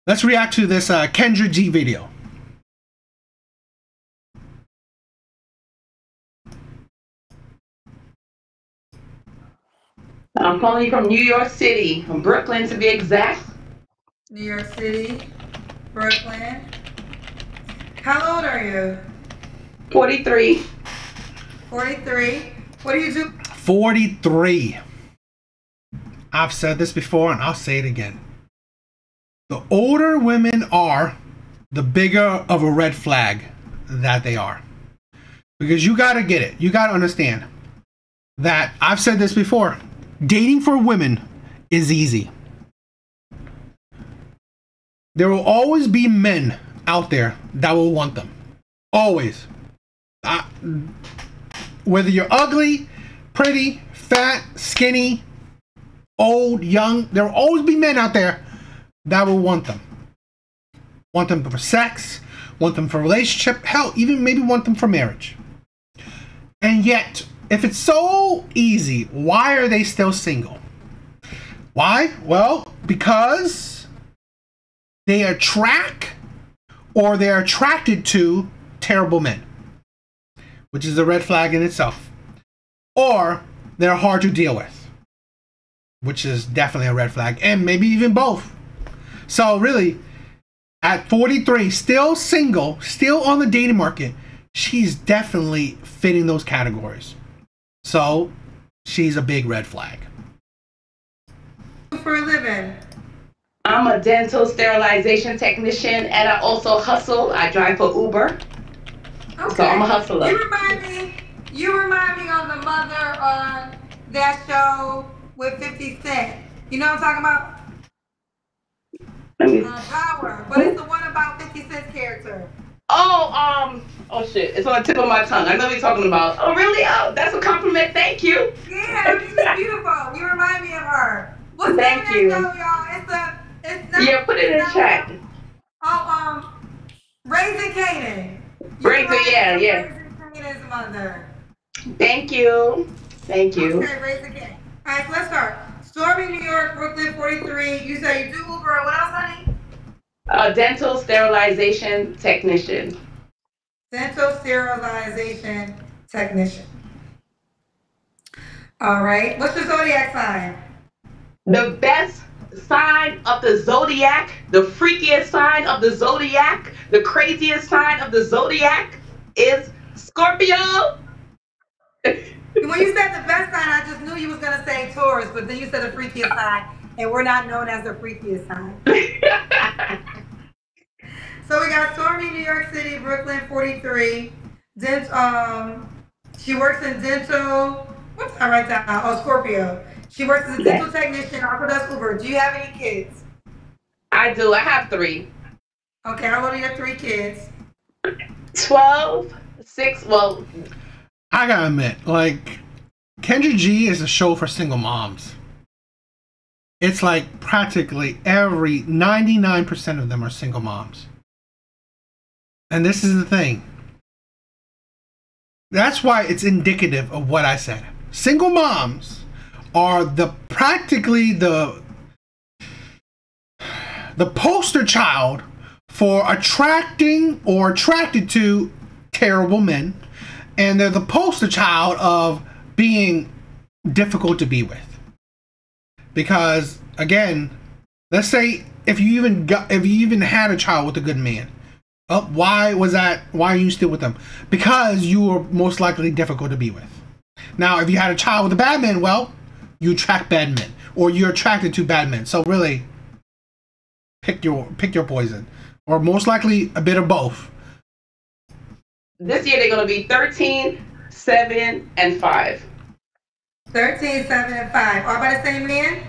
Let's react to this Kendra G video. I'm calling you from New York City, from Brooklyn to be exact. New York City, Brooklyn. How old are you? 43. 43. What do you do? 43. I've said this before and I'll say it again. The older women are, the bigger of a red flag that they are. Because you gotta get it. You gotta understand that I've said this before. Dating for women is easy. There will always be men out there that will want them. Always. Whether you're ugly, pretty, fat, skinny, old, young, there will always be men out there that will want them. Want them for sex, want them for a relationship, hell, even maybe want them for marriage. And yet, if it's so easy, why are they still single? Why? Well, because they attract or they're attracted to terrible men, which is a red flag in itself. Or they're hard to deal with, which is definitely a red flag, and maybe even both. So really, at 43, still single, still on the dating market, she's definitely fitting those categories. So she's a big red flag. For a living? I'm a dental sterilization technician, and I also hustle. I drive for Uber. Okay. So I'm a hustler. You remind me of the mother on that show with 50 Cent. You know what I'm talking about? Power. But it's the one about 50 Cent's character. Oh shit. It's on the tip of my tongue. I know what you're talking about. Oh, really? Oh, that's a compliment. Thank you. Yeah, she's beautiful. You remind me of her. What's the name of that show, y'all? It's not. Yeah, put it in the chat. Oh, Raising Canaan. Yeah. Raising Canaan's mother. Thank you. Okay, Raising Canaan. All right, so let's start. Stormy, New York, Brooklyn, 43. You say you do Uber. What else, honey? Dental sterilization technician. Dental sterilization technician. All right. What's your zodiac sign? The best sign of the zodiac, the freakiest sign of the zodiac, the craziest sign of the zodiac is Scorpio. When you said the best sign, I just knew you was going to say Taurus, but then you said the freakiest sign, and we're not known as the freakiest sign. So we got Stormy, New York City, Brooklyn, 43. She works in dental. What's that right down? Oh, Scorpio. She works as a dental technician, also does Uber. Do you have any kids? I do. I have 3. Okay, how old are your 3 kids? 12, 6, well... I gotta admit, like, Kendra G is a show for single moms. It's like practically 99% of them are single moms. And this is the thing. That's why it's indicative of what I said. Single moms are practically the poster child for attracting or attracted to terrible men, and they're the poster child of being difficult to be with. Because again, let's say if you even had a child with a good man, why are you still with them? Because you were most likely difficult to be with. Now, if you had a child with a bad man, well, you attract bad men, or you're attracted to bad men. So really, pick your poison, or most likely a bit of both. This year they're gonna be 13, 7, and 5. 13, 7, and 5. All by the same man?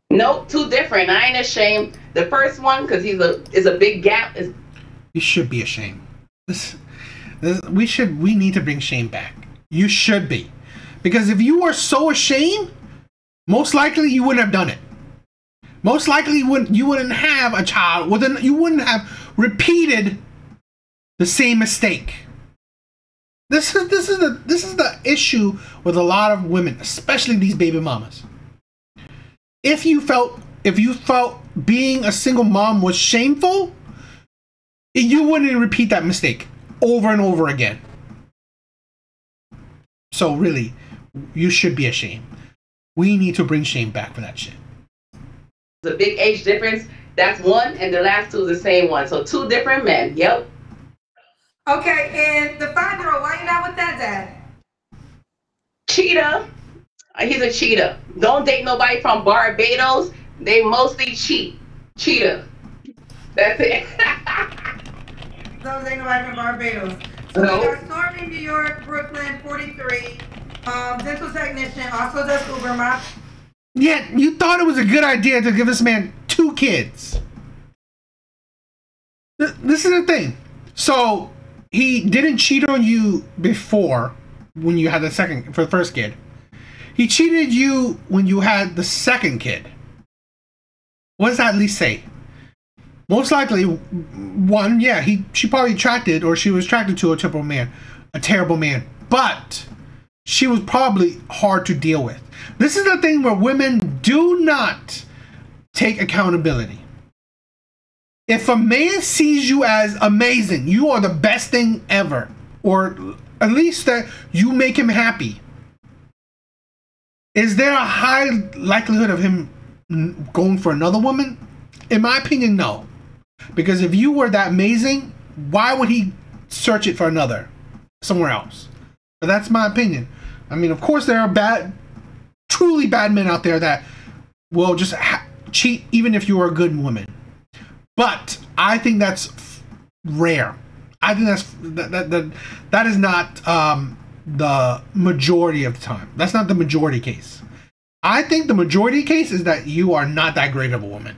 Nope, 2 different. I ain't ashamed. The first one, because is a big gap. You should be ashamed. We need to bring shame back. You should be, because if you were so ashamed, most likely you wouldn't have done it. Most likely you wouldn't have a child. You wouldn't have repeated the same mistake. This is the issue with a lot of women, especially these baby mamas. If you felt being a single mom was shameful, you wouldn't repeat that mistake over and over again. So really, you should be ashamed. We need to bring shame back for that shit. The big age difference, that's one, and the last two is the same one. So 2 different men. Yep. Okay, and the 5-year-old, why you not with that dad? Cheetah. He's a cheetah. Don't date nobody from Barbados. They mostly cheat. Cheetah. That's it. Don't date nobody from Barbados. So No. we got Stormy, New York, Brooklyn, 43. Dental technician, also does Uber mop. Yet you thought it was a good idea to give this man 2 kids. This is the thing. So he didn't cheat on you before when you had the first kid. He cheated you when you had the second kid. What does that at least say? Most likely, one, yeah, she probably she was attracted to a terrible man. But she was probably hard to deal with. This is the thing where women do not take accountability. If a man sees you as amazing, you are the best thing ever, or at least that you make him happy, is there a high likelihood of him going for another woman? In my opinion, no. Because if you were that amazing, why would he search it for another somewhere else? But that's my opinion. I mean, of course, there are truly bad men out there that will just cheat even if you are a good woman. But I think that's rare. I think that is not the majority of the time. That's not the majority case. I think the majority case is that you are not that great of a woman.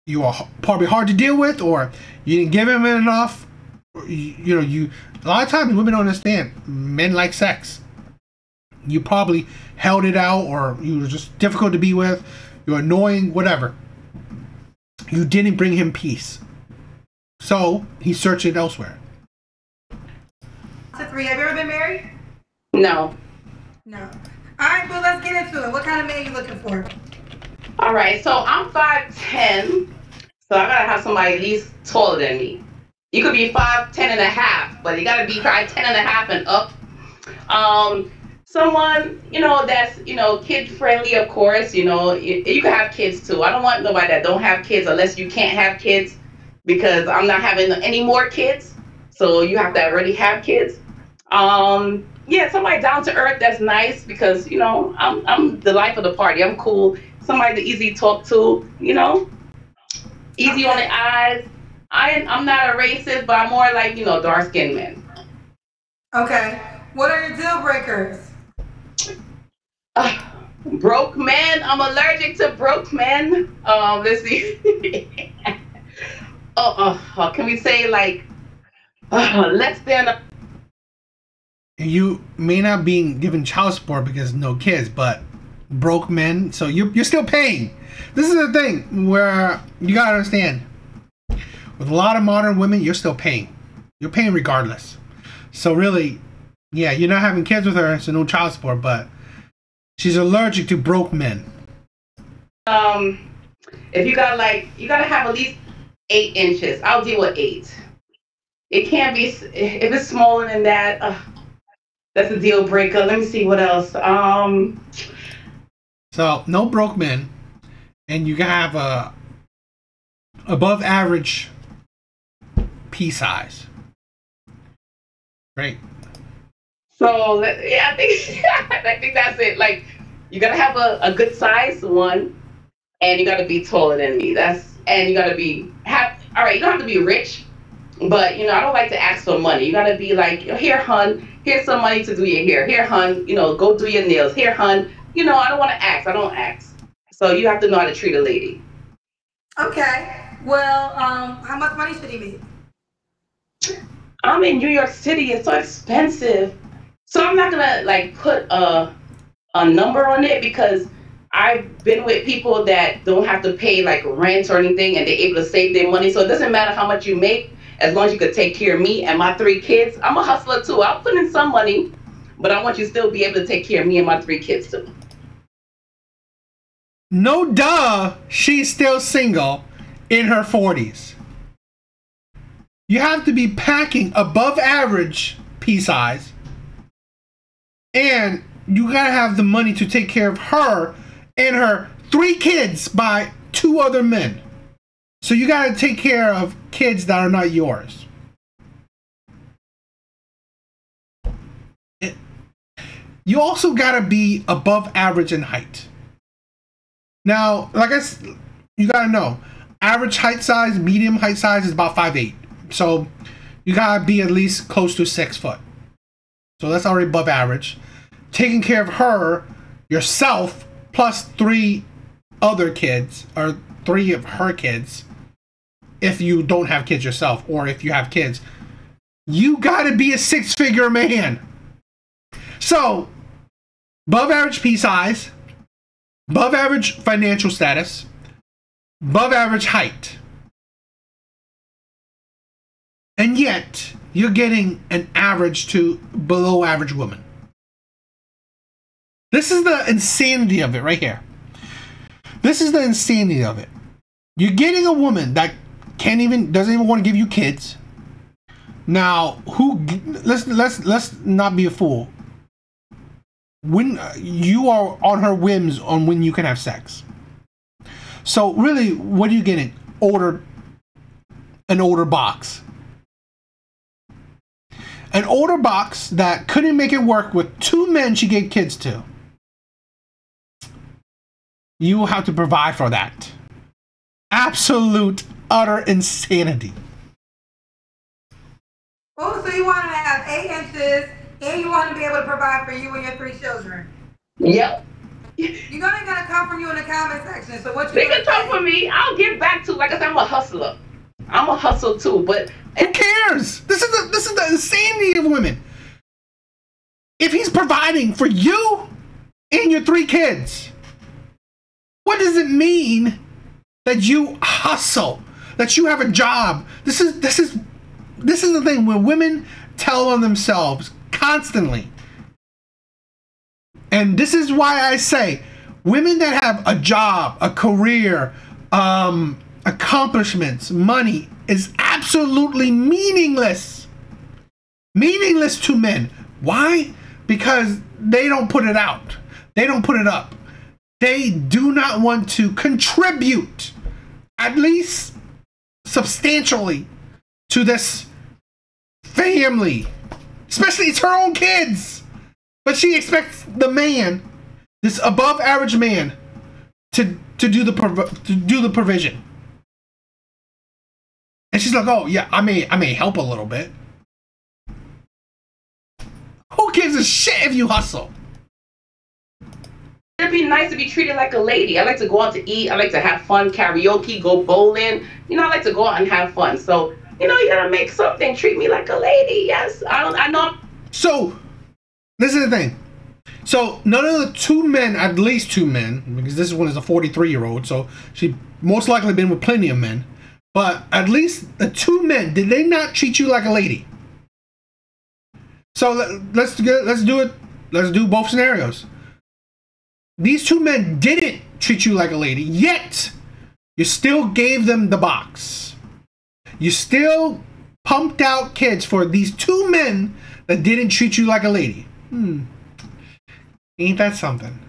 You are probably hard to deal with, or you didn't give him enough. A lot of times women don't understand. Men like sex. You probably held it out, or you were just difficult to be with. You're annoying, whatever. You didn't bring him peace. So he searched it elsewhere. To 3, have you ever been married? No. No. All right, well, let's get into it. What kind of man are you looking for? All right, so I'm 5'10", so I gotta have somebody at least taller than me. You could be 5'10" and a half, but you gotta be probably 10 and a half and up. Someone, that's, kid friendly, of course. You can have kids too. I don't want nobody that don't have kids unless you can't have kids, because I'm not having any more kids. So you have to already have kids. Yeah, somebody down to earth that's nice, because I'm the life of the party. I'm cool. Somebody to easy talk to, easy on the eyes. I'm not a racist, but I'm more like dark skinned men. Okay. What are your deal breakers? Broke men. I'm allergic to broke men. Let's see. Can we say like less than? You may not be given child support because no kids, but broke men, so you're still paying. This is the thing where you gotta understand. With a lot of modern women, you're still paying. You're paying regardless. So really, yeah, you're not having kids with her, so no child support, but she's allergic to broke men. If you gotta have at least 8 inches. I'll deal with 8. It can't be, if it's smaller than that, that's a deal breaker. Let me see what else. So no broke men, and you can have a above average pea size. Great. So yeah, I think that's it. Like, you gotta have a good size one, and you gotta be taller than me. And you gotta all right. You don't have to be rich, but I don't like to ask for money. You gotta be like, here, hun, here's some money to do your hair. Here, hun, go do your nails. Here, hun, I don't want to ask. I don't ask. So you have to know how to treat a lady. Okay. Well, how much money should he make? I'm in New York City. It's so expensive. So I'm not gonna put a number on it, because I've been with people that don't have to pay rent or anything, and they're able to save their money. So it doesn't matter how much you make, as long as you could take care of me and my 3 kids. I'm a hustler too. I'll put in some money, but I want you to still be able to take care of me and my 3 kids too. No duh, she's still single in her 40s. You have to be packing above average pea size, and you gotta have the money to take care of her and her 3 kids by 2 other men. So you gotta take care of kids that are not yours. You also gotta be above average in height. Now, like you gotta know, average height size, medium height size is about 5'8". So you gotta be at least close to 6 foot. So that's already above average. Taking care of her, yourself, plus 3 other kids, or 3 of her kids, if you don't have kids yourself, or if you have kids, you gotta be a 6-figure man. So, above average pea size, above average financial status, above average height. And yet, you're getting an average to below average woman. This is the insanity of it right here. This is the insanity of it. You're getting a woman that doesn't even want to give you kids. Now, let's not be a fool. When you are on her whims on when you can have sex. So really, what are you getting? An older box. An older box that couldn't make it work with 2 men she gave kids to. You will have to provide for that. Absolute, utter insanity. Oh, so you want to have 8 inches, and you want to be able to provide for you and your 3 children. Yep. You know they're gonna come from you in the comment section. So what you? They can come for me. I'll give back to. Like I said, I'm a hustler. I'm a hustle too. But who cares? This is the insanity of women. If he's providing for you and your 3 kids, what does it mean that you hustle? That you have a job? This is the thing where women tell on themselves constantly. And this is why I say women that have a job, a career, accomplishments, money is absolutely meaningless. Meaningless to men. Why? Because they don't put it out. They don't put it up. They do not want to contribute, at least substantially, to this family. Especially it's her own kids. But she expects the man, this above average man, to do the provision. And she's like, "Oh yeah, I may help a little bit." Who gives a shit if you hustle? It'd be nice to be treated like a lady. I like to go out to eat. I like to have fun, karaoke, go bowling. You know, I like to go out and have fun. So, you know, you gotta make something. Treat me like a lady. Yes, I know. So, this is the thing. So, none of the 2 men, at least 2 men, because this one is a 43-year-old, so she most likely been with plenty of men. But at least the 2 men, did they not treat you like a lady? So let's do it. Let's do both scenarios. These 2 men didn't treat you like a lady, yet you still gave them the box. You still pumped out kids for these 2 men that didn't treat you like a lady. Ain't that something?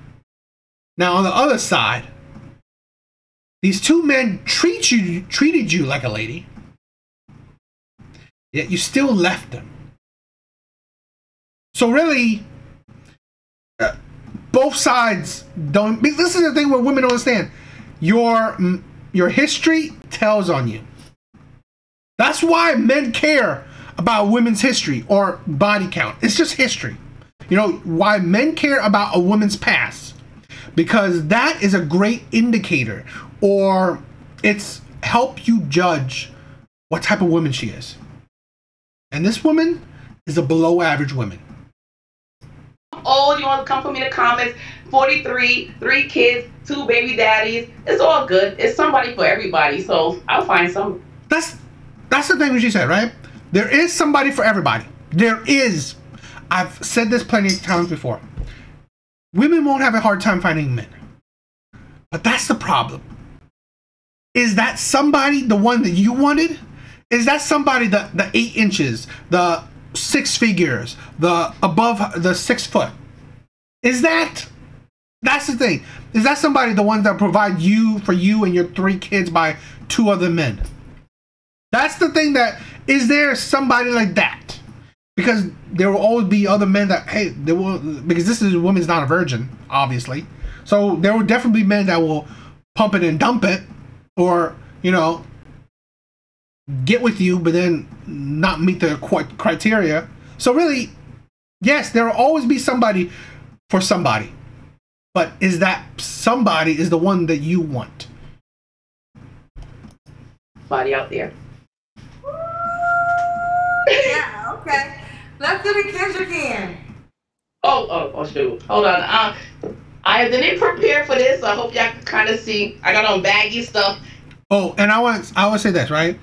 Now on the other side, these 2 men treated you like a lady, yet you still left them. So really, both sides don't. This is the thing where women don't understand. Your history tells on you. That's why men care about women's history or body count. It's just history. You know why men care about a woman's past? Because that is a great indicator, or it's help you judge what type of woman she is. And this woman is a below average woman. Old, you want to come for me in the comments? 43, 3 kids, 2 baby daddies. It's all good. It's somebody for everybody. So I'll find some. That's the thing what she said, right? There is somebody for everybody. There is. I've said this plenty of times before. Women won't have a hard time finding men. But that's the problem. Is that somebody the one that you wanted? Is that somebody the 8 inches, the 6 figures, the above the 6 foot? That's the thing. Is that somebody the ones that provide for you and your 3 kids by 2 other men? That's the thing. That is there somebody like that? Because there will always be other men that, hey, they will, because this is a woman's not a virgin, obviously. So there will definitely be men that will pump it and dump it, or, you know, get with you but then not meet the criteria. So really, yes, there will always be somebody for somebody. But is that somebody is the one that you want? Body out there. Yeah, okay. Let's do the Kendrick can. Oh, shoot. Hold on. I didn't prepare for this. So I hope y'all can kind of see. I got on baggy stuff. Oh, and I want to say this, right?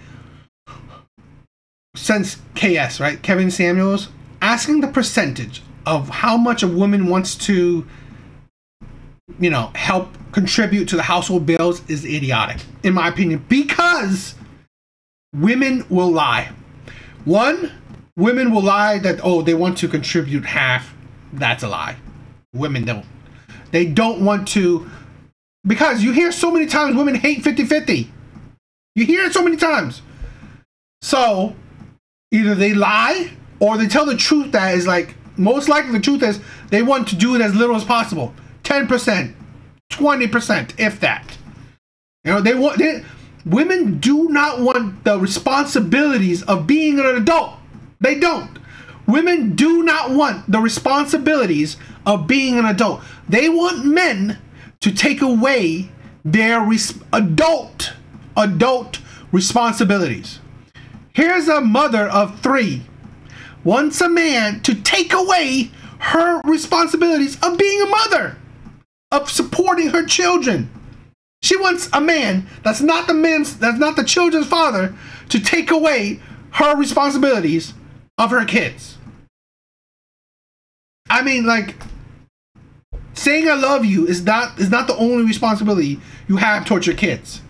Since KS, right? Kevin Samuels, asking the percentage of how much a woman wants to, you know, help contribute to the household bills is idiotic, in my opinion, because women will lie. One, women will lie that, oh, they want to contribute half. That's a lie. Women don't. They don't want to, because you hear so many times women hate 50-50. You hear it so many times. So either they lie or they tell the truth that is like, most likely the truth is they want to do it as little as possible. 10%, 20%, if that. You know, women do not want the responsibilities of being an adult. They don't. Women do not want the responsibilities of being an adult. They want men to take away their adult responsibilities. Here's a mother of 3 wants a man to take away her responsibilities of being a mother, of supporting her children. She wants a man that's not the children's father to take away her responsibilities of her kids. I mean, like, saying I love you is not the only responsibility you have towards your kids.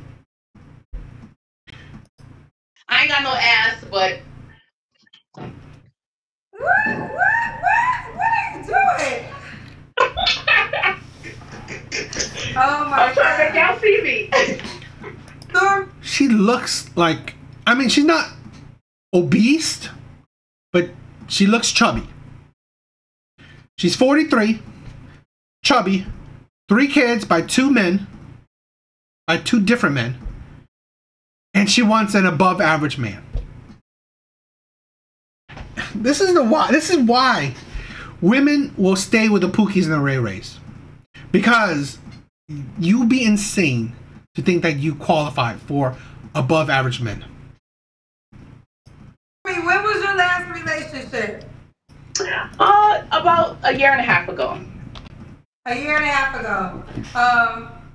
I ain't got no ass, but What are you doing? Oh my I'm trying to make God. y'all see me. Storm, She looks like, I mean, she's not obese, but she looks chubby. She's 43, chubby, 3 kids by 2 men, by 2 different men, and she wants an above average man. This is why women will stay with the Pookies and the Ray Rays. Because you be insane to think that you qualify for above average men. when was your last relationship? About a year and a half ago. A year and a half ago.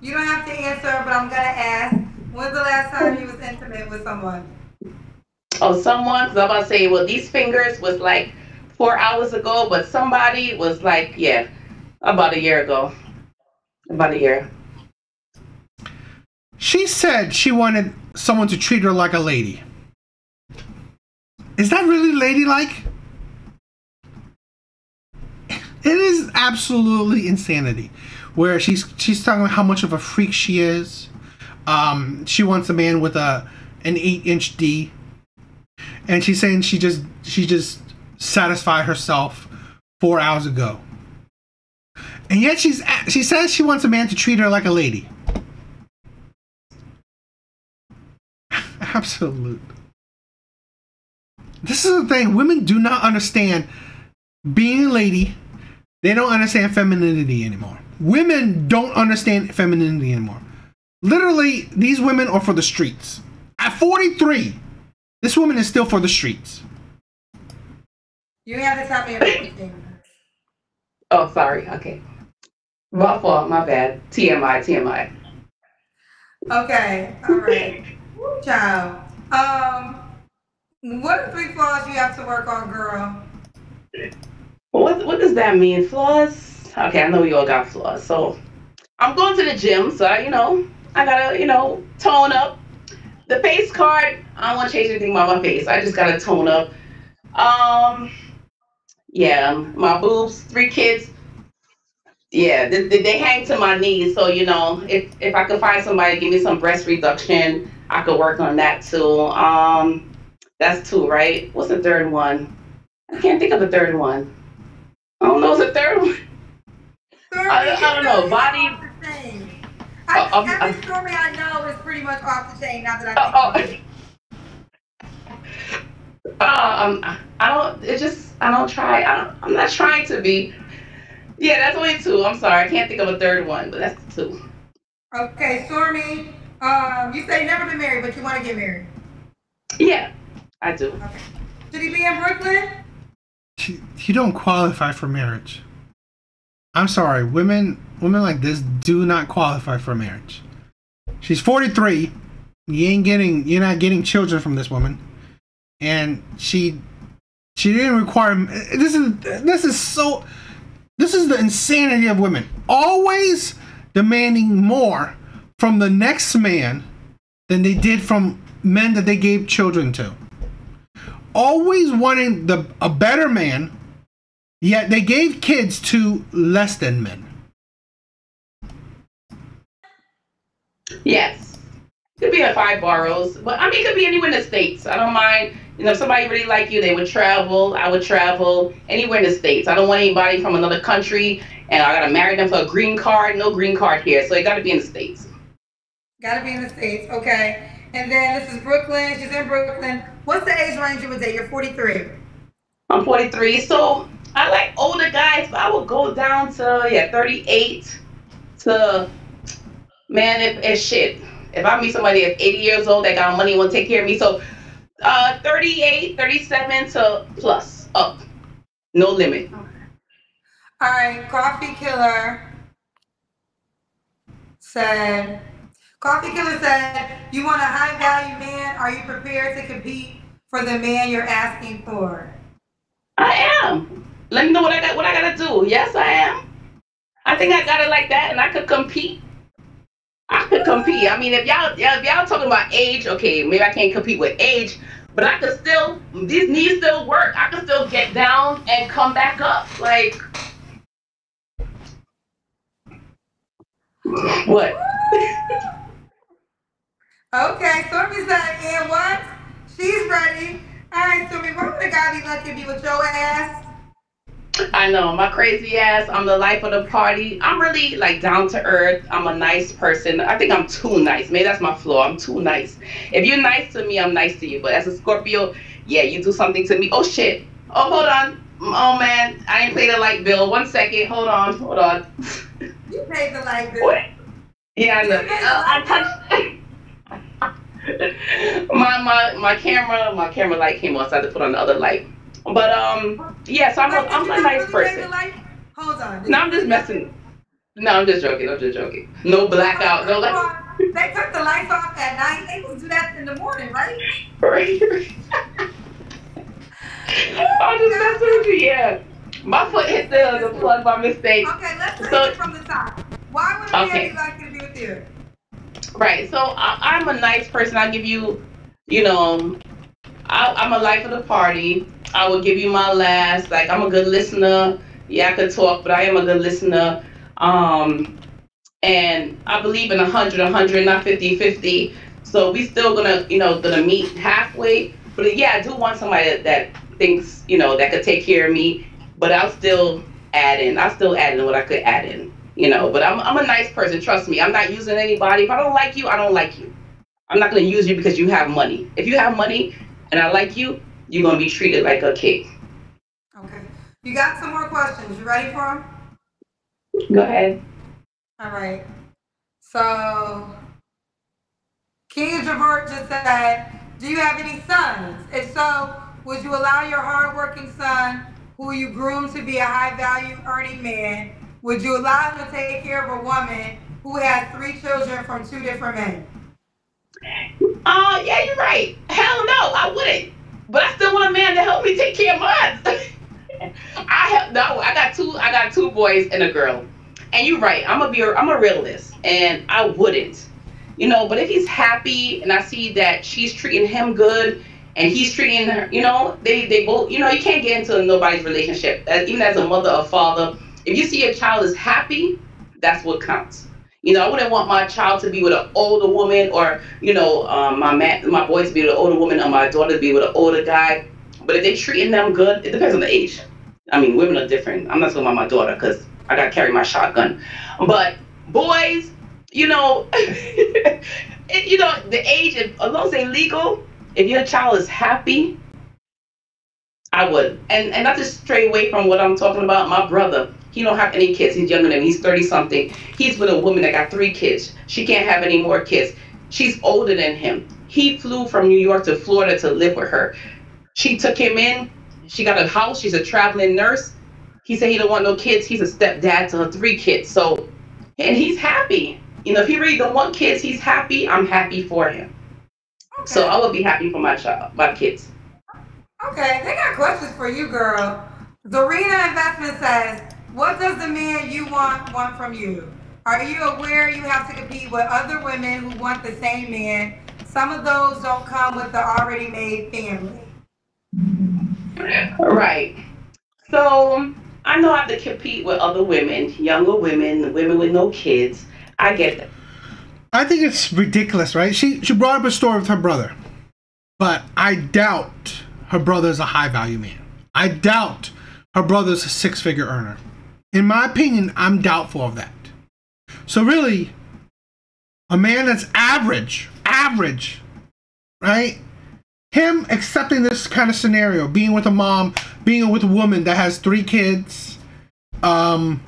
You don't have to answer, but I'm gonna ask. When's the last time you was intimate with someone? Oh, someone, because I'm about to say, well, these fingers was like 4 hours ago, but somebody was like, yeah, about a year ago. About a year. She said she wanted someone to treat her like a lady. Is that really ladylike? It is absolutely insanity. Where she's talking about how much of a freak she is. She wants a man with an 8-inch D, and she's saying she just satisfied herself 4 hours ago. And yet she says she wants a man to treat her like a lady. Absolute. This is the thing. Women do not understand being a lady. They don't understand femininity anymore. Women don't understand femininity anymore. Literally, these women are for the streets. At 43, this woman is still for the streets. You have to tell me everything. Oh, sorry. Okay. My fault. My bad. TMI. Okay, all right. Child. What are 3 flaws you have to work on, girl? What does that mean? Flaws? Okay, I know we all got flaws. So I'm going to the gym, so I gotta, tone up. The face card, I don't want to change anything about my face. I just gotta tone up. Um, yeah, my boobs, 3 kids. Yeah, they hang to my knees. So if I could find somebody to give me some breast reduction, I could work on that too. That's 2, right? What's the third one? I can't think of the third one. I don't know what's the third one. I don't know. Body. Every story I know is pretty much off the chain. Now that I think about it. I don't. It just. I don't try. I'm not trying to be. Yeah, that's only 2. I'm sorry, I can't think of a third one, but that's 2. Okay, Stormy. You say you never been married, but you want to get married. Yeah, I do. Okay. Should he be in Brooklyn? You don't qualify for marriage. I'm sorry, women like this do not qualify for marriage. She's 43. You're not getting children from this woman, and she didn't require. This is the insanity of women. Always demanding more from the next man than they did from men that they gave children to. Always wanting a better man, yet they gave kids to less than men. Yes. Could be in 5 boroughs. But I mean, it could be anywhere in the States. I don't mind. If somebody really like you, they would travel. I would travel anywhere in the States. I don't want anybody from another country and I gotta marry them for a green card. No green card here. So it gotta be in the States. Gotta be in the States, okay. And then this is Brooklyn. She's in Brooklyn. What's the age range you would say? You're 43. I'm 43. So I like older guys, but I would go down to 38 to man if shit. If I meet somebody that's 80 years old that got money and want to take care of me, so 38, 37 to plus up. No limit. Okay. All right, Coffee Killer said, you want a high value man? Are you prepared to compete for the man you're asking for? I am. Let me know what I gotta do. Yes, I am. I think I got it like that, and I could compete. I mean, if y'all talking about age, okay, maybe I can't compete with age, but I could still, these knees still work. I could still get down and come back up. Like, what? Okay, Stormy said, and what? She's ready. All right, Stormy, why would a guy be lucky to be with your ass? I know, my crazy ass. I'm the life of the party. I'm really like down to earth. I'm a nice person. I think I'm too nice. Maybe that's my flaw. I'm too nice. If you're nice to me, I'm nice to you. But as a Scorpio, yeah, you do something to me. Oh shit. Oh, hold on. Oh man, I ain't paid the light bill. 1 second. Hold on. You paid the light bill. What? Yeah, I know. I touched my camera light came on, so I had to put on the other light. But yeah, so I'm a nice person. Hold on. No, I'm just messing. No, I'm just joking. No blackout. No light. They cut the lights off at night. They will do that in the morning, right? Right. I'm just messing with you. Yeah, my foot hit the plug by mistake. Okay, let's take it from the top. Why would a man be lucky to be with you? Right. So I'm a nice person. I'll give you, I'm a life of the party. I will give you my last. Like, I'm a good listener. Yeah, I could talk, but I am a good listener. And I believe in 100, not 50-50. So we still gonna meet halfway. But yeah, I do want somebody that thinks, that could take care of me. But I'll still add in what I could add in. But I'm a nice person. Trust me. I'm not using anybody. If I don't like you, I don't like you. I'm not gonna use you because you have money. If you have money and I like you, you're going to be treated like a king. Okay. You got some more questions. You ready for them? Go ahead. All right. So, King Javert just said, do you have any sons? If so, would you allow your hardworking son, who you groomed to be a high-value earning man, would you allow him to take care of a woman who has 3 children from 2 different men? Yeah, you're right. Hell no, I wouldn't. But I still want a man to help me take care of mine. I got 2 boys and a girl. And you're right. I'm a realist, and I wouldn't, But if he's happy, and I see that she's treating him good, and he's treating her, they both, you can't get into nobody's relationship. Even as a mother or father, if you see a child is happy, that's what counts. I wouldn't want my child to be with an older woman, or my boy to be with an older woman, or my daughter to be with an older guy. But if they're treating them good, it depends on the age. I mean, women are different. I'm not talking about my daughter because I got to carry my shotgun. But boys, the age, as long as they're legal, if your child is happy, I would. And not to stray away from what I'm talking about, my brother, he don't have any kids. He's younger than me. He's 30 something. He's with a woman that got 3 kids. She can't have any more kids. She's older than him. He flew from New York to Florida to live with her. She took him in. She got a house. She's a traveling nurse. He said he don't want no kids. He's a stepdad to her 3 kids. So, and he's happy. If he really don't want kids, he's happy. I'm happy for him. Okay. So I would be happy for my child, my kids. Okay, they got questions for you, girl. Zarina Investment says, what does the man you want from you? Are you aware you have to compete with other women who want the same man? Some of those don't come with the already made family. Right. So I know I have to compete with other women, younger women, women with no kids. I get it. I think it's ridiculous, right? She brought up a story with her brother, but I doubt her brother's a high value man. I doubt her brother's a 6-figure earner. In my opinion, I'm doubtful of that. So really, a man that's average, right? Him accepting this kind of scenario, being with a mom, being with a woman that has 3 kids, and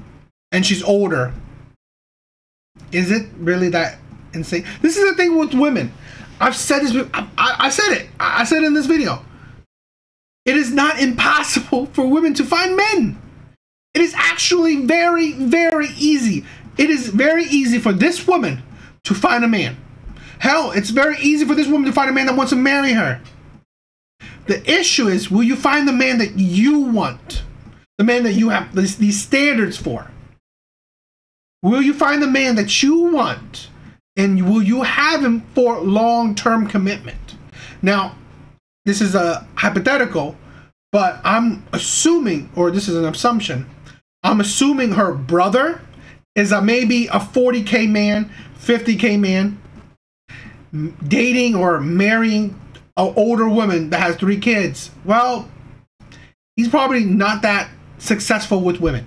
she's older. Is it really that insane? This is the thing with women. I've said this. I said it. I said it in this video. It is not impossible for women to find men. It is actually very, very easy. It is very easy for this woman to find a man. Hell, it's very easy for this woman to find a man that wants to marry her. The issue is, will you find the man that you want? The man that you have these standards for? Will you find the man that you want? And will you have him for long-term commitment? Now, this is a hypothetical, but I'm assuming, or this is an assumption, I'm assuming her brother is maybe a 40K man, 50K man, dating or marrying an older woman that has 3 kids. Well, he's probably not that successful with women.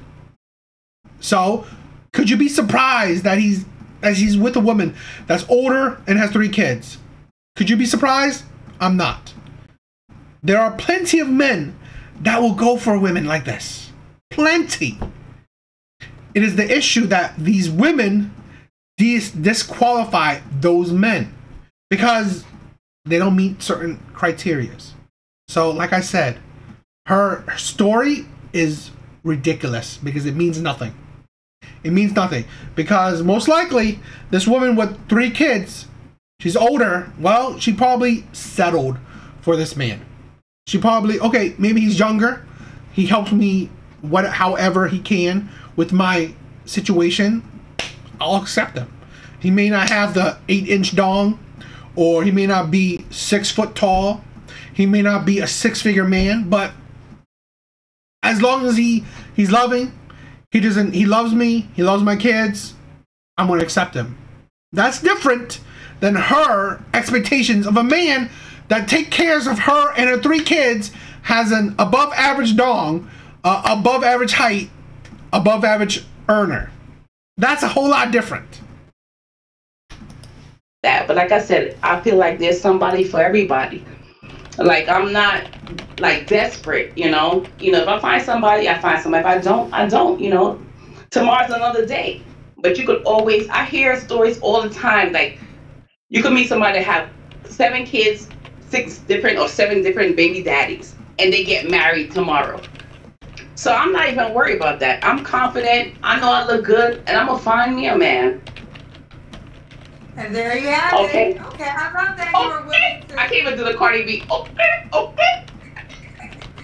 So, could you be surprised that he's with a woman that's older and has 3 kids? Could you be surprised? I'm not. There are plenty of men that will go for women like this. Plenty. It is the issue that these women disqualify those men because they don't meet certain criterias. So, like I said, her story is ridiculous because it means nothing. It means nothing because most likely this woman with 3 kids, she's older. Well, she probably settled for this man. She probably, okay, maybe he's younger. He helps me however he can with my situation. I'll accept him. He may not have the 8-inch dong, or he may not be 6 foot tall. He may not be a 6-figure man, but as long as he's loving, he loves me, he loves my kids, I'm going to accept him. That's different than her expectations of a man that takes care of her and her 3 kids, has an above average dong, above average height, above average earner. That's a whole lot different. But like I said, I feel like there's somebody for everybody. Like, I'm not like desperate, If I find somebody, I find somebody. If I don't, I don't, Tomorrow's another day. But you could always, I hear stories all the time. Like, you could meet somebody that have 7 kids, 7 different baby daddies, and they get married tomorrow. So I'm not even worried about that. I'm confident. I know I look good, and I'm gonna find me a man. And there you have it. Okay, I love that you were willing to. I can't even do the Cardi B. Okay.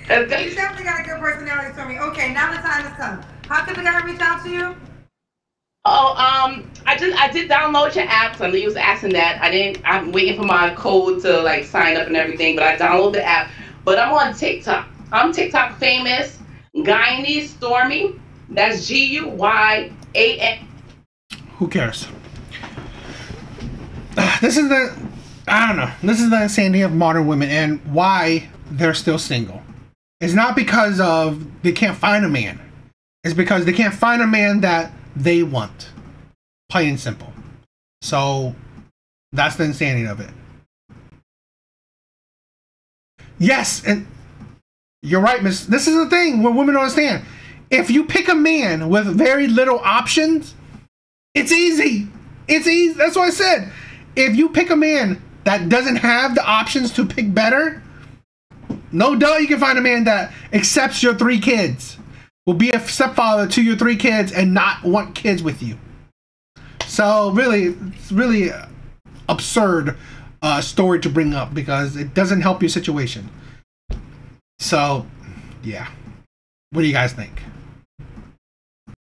You definitely got a good personality for me. Okay, now the time has come. How can the guy reach out to you? Oh, I did download your app. Somebody was asking that. I'm waiting for my code to like sign up and everything, but I downloaded the app. But I'm on TikTok. I'm TikTok famous. Guyanese Stormy. That's GUYAN. Who cares? This is the, I don't know. This is the insanity of modern women and why they're still single. It's not because of they can't find a man. It's because they can't find a man that they want. Plain and simple. So that's the insanity of it. Yes, and you're right, miss. This is the thing where women don't understand. If you pick a man with very little options, it's easy. It's easy. That's what I said. If you pick a man that doesn't have the options to pick better, no doubt you can find a man that accepts your 3 kids, will be a stepfather to your 3 kids and not want kids with you. So really, it's really absurd story to bring up because it doesn't help your situation. So, yeah. What do you guys think?